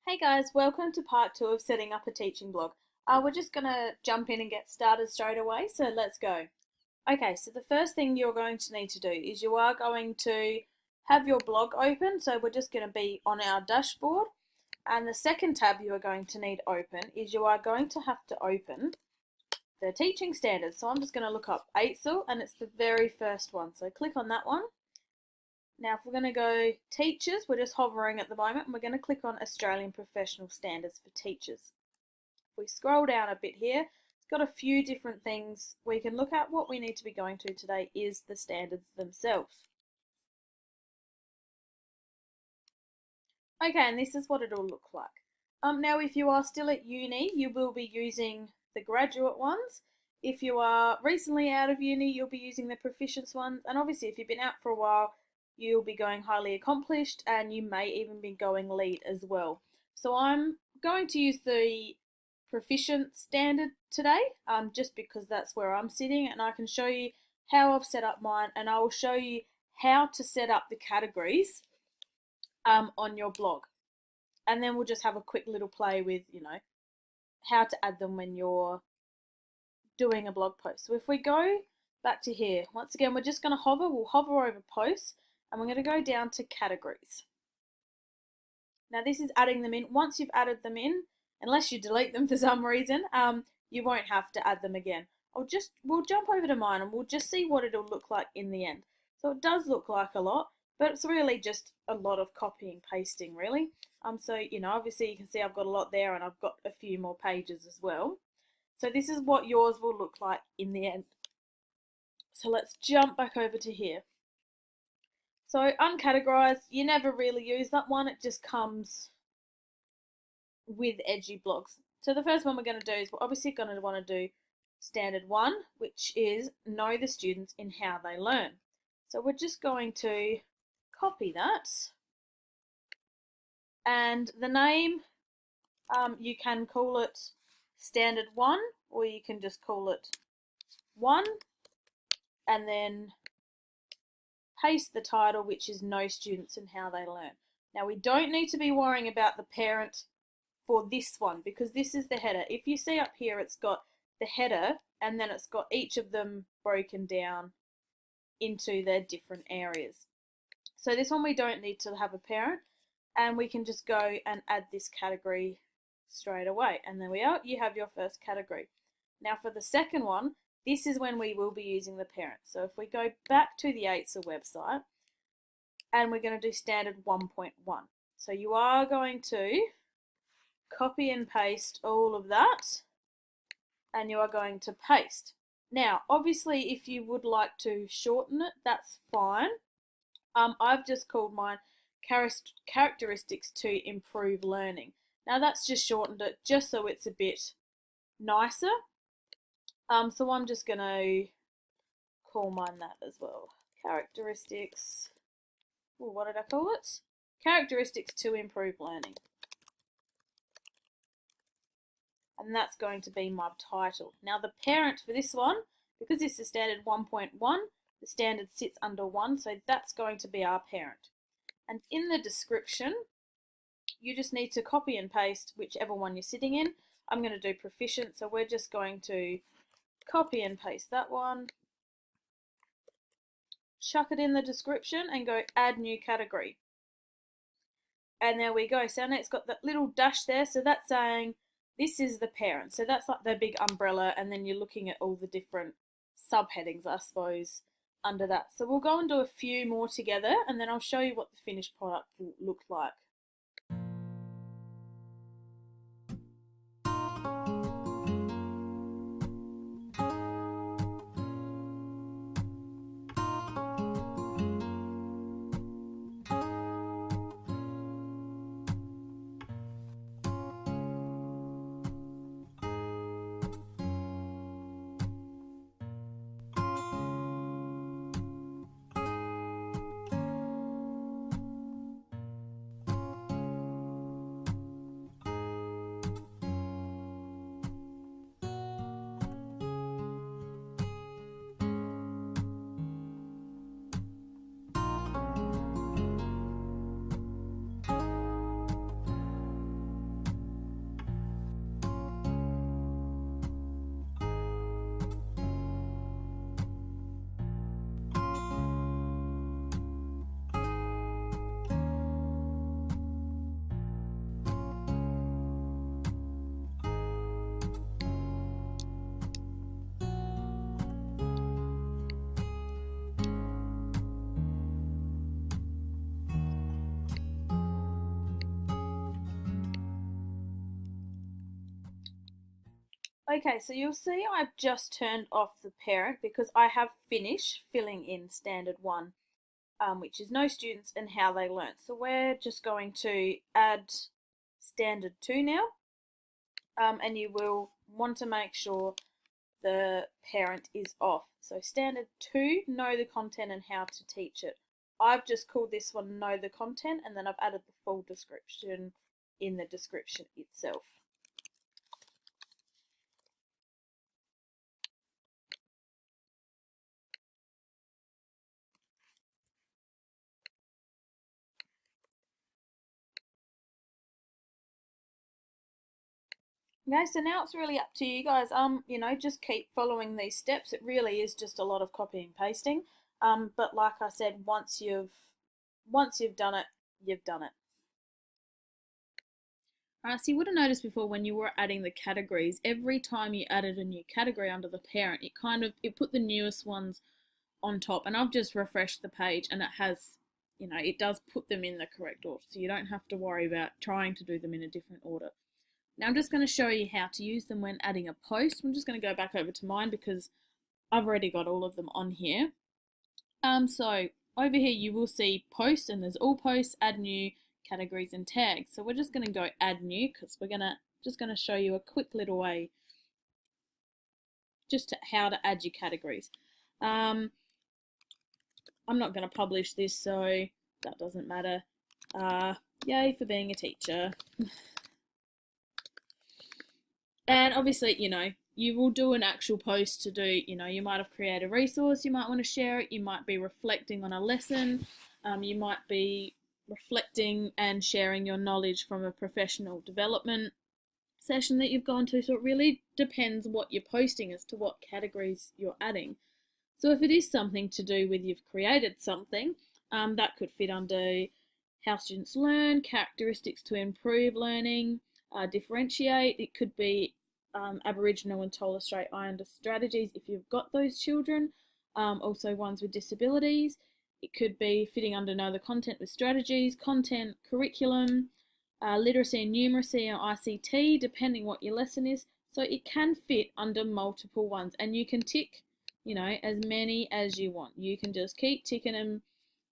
Hey guys, welcome to part 2 of setting up a teaching blog. We're just going to jump in and get started straight away, so let's go. Okay, so the first thing you're going to need to do is you are going to have your blog open, so we're just going to be on our dashboard. And the second tab you are going to need open is you are going to have to open the teaching standards. So I'm just going to look up AITSL and it's the very first one, so click on that one. Now if we're going to go teachers, we're just hovering at the moment and we're going to click on Australian Professional Standards for Teachers. If we scroll down a bit here, it's got a few different things we can look at. What we need to be going to today is the standards themselves. Okay, and this is what it'll look like. Now if you are still at uni, you will be using the graduate ones. If you are recently out of uni, you'll be using the proficiency ones, and obviously if you've been out for a while, you'll be going highly accomplished and you may even be going lead as well. So I'm going to use the proficient standard today, just because that's where I'm sitting, and I can show you how I've set up mine, and I will show you how to set up the categories on your blog. And then we'll just have a quick little play with, how to add them when you're doing a blog post. So if we go back to here, once again, we're just going to hover, we'll hover over posts, and we're going to go down to categories. Now this is adding them in. Once you've added them in, unless you delete them for some reason, you won't have to add them again. We'll jump over to mine and we'll just see what it'll look like in the end. So it does look like a lot, but it's really just a lot of copying, pasting really. So obviously you can see I've got a lot there and I've got a few more pages as well. So this is what yours will look like in the end. So let's jump back over to here. So uncategorized, you never really use that one, it just comes with edgy blogs. So the first one we're going to do is we're obviously going to want to do standard 1, which is know the students in how they learn. So we're just going to copy that, and the name, you can call it standard 1 or you can just call it 1, and then paste the title, which is know students and how they learn. Now we don't need to be worrying about the parent for this one because this is the header. If you see up here, it's got the header and then it's got each of them broken down into their different areas. So this one we don't need to have a parent, and we can just go and add this category straight away, and there we are, you have your first category. Now for the second one, this is when we will be using the parent. So if we go back to the AITSL website and we're going to do standard 1.1. So you are going to copy and paste all of that and you are going to paste. Now obviously if you would like to shorten it, that's fine. I've just called mine characteristics to improve learning. Now that's just shortened it just so it's a bit nicer. So I'm just going to call mine that as well. Characteristics, what did I call it? Characteristics to improve learning. And that's going to be my title. Now the parent for this one, because this is standard 1.1, the standard sits under 1, so that's going to be our parent. And in the description, you just need to copy and paste whichever one you're sitting in. I'm going to do proficient, so we're just going to copy and paste that one, chuck it in the description and go add new category. And there we go. So now it's got that little dash there, so that's saying this is the parent. So that's like the big umbrella, and then you're looking at all the different subheadings, I suppose, under that. So we'll go and do a few more together and then I'll show you what the finished product will look like. Okay, so you'll see I've just turned off the parent because I have finished filling in standard 1, which is no students and how they learn. So we're just going to add standard 2 now, and you will want to make sure the parent is off. So standard 2, know the content and how to teach it. I've just called this one know the content, and then I've added the full description in the description itself. Okay, so now it's really up to you guys. Just keep following these steps. It really is just a lot of copying and pasting. But like I said, once you've done it, you've done it. Alright, so you would have noticed before when you were adding the categories, every time you added a new category under the parent, it put the newest ones on top. And I've just refreshed the page, and it has, it does put them in the correct order. So you don't have to worry about trying to do them in a different order. Now I'm just going to show you how to use them when adding a post. I'm just going to go back over to mine because I've already got all of them on here. So over here you will see posts, and there's all posts, add new, categories and tags. So we're just going to go add new because we're just going to show you a quick little way just to how to add your categories. I'm not going to publish this, so that doesn't matter. Yay for being a teacher. And obviously, you will do an actual post to do, you might have created a resource, you might want to share it, you might be reflecting on a lesson, you might be reflecting and sharing your knowledge from a professional development session that you've gone to. So it really depends what you're posting as to what categories you're adding. So if it is something to do with you've created something, that could fit under how students learn, characteristics to improve learning, differentiate. It could be Aboriginal and Torres Strait Islander strategies if you've got those children, also ones with disabilities. It could be fitting under know the content with strategies, content, curriculum, literacy and numeracy or ICT, depending what your lesson is. So it can fit under multiple ones, and you can tick, as many as you want. You can just keep ticking them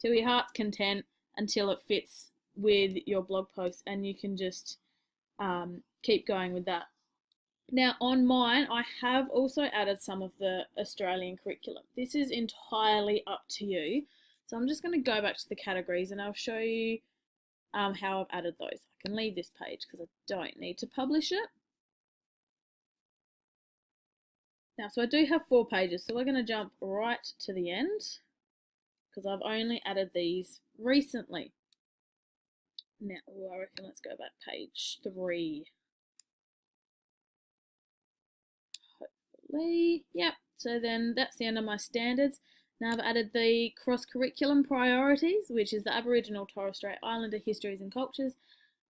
till your heart's content until it fits with your blog post, and you can just keep going with that. Now on mine, I have also added some of the Australian curriculum. This is entirely up to you. So I'm just going to go back to the categories and I'll show you how I've added those. I can leave this page because I don't need to publish it. Now, so I do have 4 pages, so we're going to jump right to the end because I've only added these recently. Now, I reckon let's go back page 3. Hopefully, yep. So then that's the end of my standards. Now I've added the cross-curriculum priorities, which is the Aboriginal, Torres Strait Islander histories and cultures,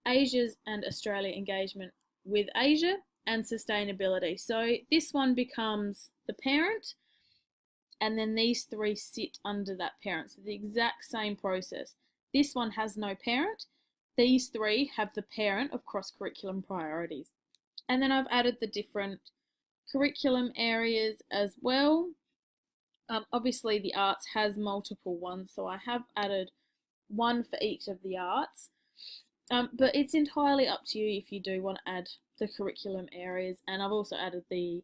Asia's and Australia engagement with Asia, and sustainability. So this one becomes the parent, and then these 3 sit under that parent. So the exact same process. This one has no parent. These 3 have the parent of cross-curriculum priorities. And then I've added the different curriculum areas as well. Obviously the arts has multiple ones, so I have added one for each of the arts. But it's entirely up to you if you do want to add the curriculum areas, and I've also added the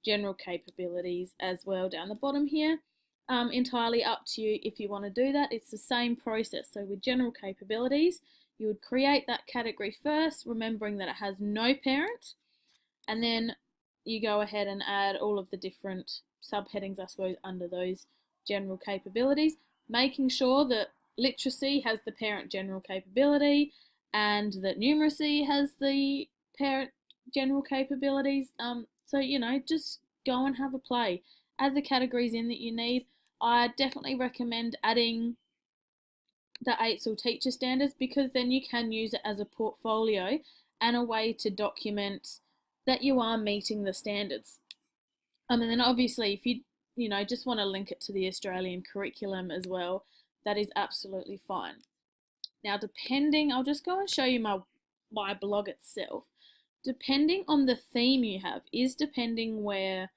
general capabilities as well down the bottom here. Entirely up to you if you want to do that. It's the same process. So with general capabilities, you would create that category first, remembering that it has no parent, and then you go ahead and add all of the different subheadings, I suppose, under those general capabilities, making sure that literacy has the parent general capability and that numeracy has the parent general capabilities. So, just go and have a play. Add the categories in that you need. I definitely recommend adding the AITSL teacher standards because then you can use it as a portfolio and a way to document that you are meeting the standards. And then obviously if you just want to link it to the Australian curriculum as well, that is absolutely fine. Now I'll just go and show you my blog itself. depending on the theme you have, is depending where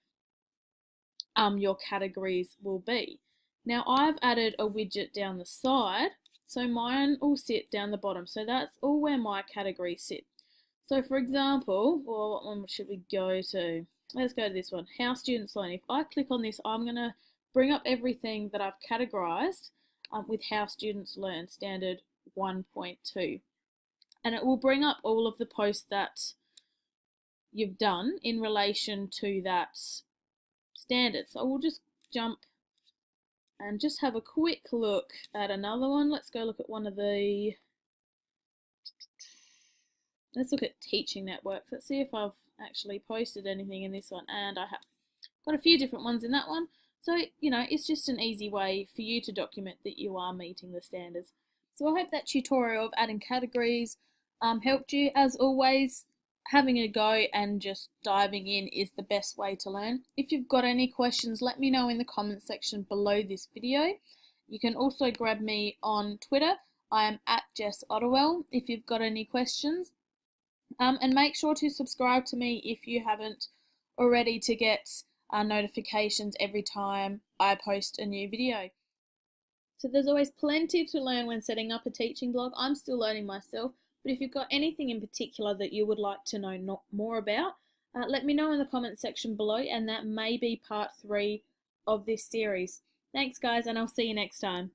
your categories will be. Now I've added a widget down the side, so mine will sit down the bottom. So that's all where my categories sit. So for example, well, what one should we go to? Let's go to this one, how students learn. If I click on this, I'm going to bring up everything that I've categorized with how students learn, standard 1.2. And it will bring up all of the posts that you've done in relation to that standard. So we'll just jump and just have a quick look at another one. Let's go look at one of the, let's look at teaching networks. Let's see if I've actually posted anything in this one, and I have got a few different ones in that one. So, you know, it's just an easy way for you to document that you are meeting the standards. So I hope that tutorial of adding categories helped you. As always, having a go and just diving in is the best way to learn. If you've got any questions, let me know in the comments section below this video. You can also grab me on Twitter. I am at Jess Ottewell if you've got any questions. And make sure to subscribe to me if you haven't already to get notifications every time I post a new video. So there's always plenty to learn when setting up a teaching blog. I'm still learning myself, but if you've got anything in particular that you would like to know more about, let me know in the comments section below, and that may be part 3 of this series. Thanks guys, and I'll see you next time.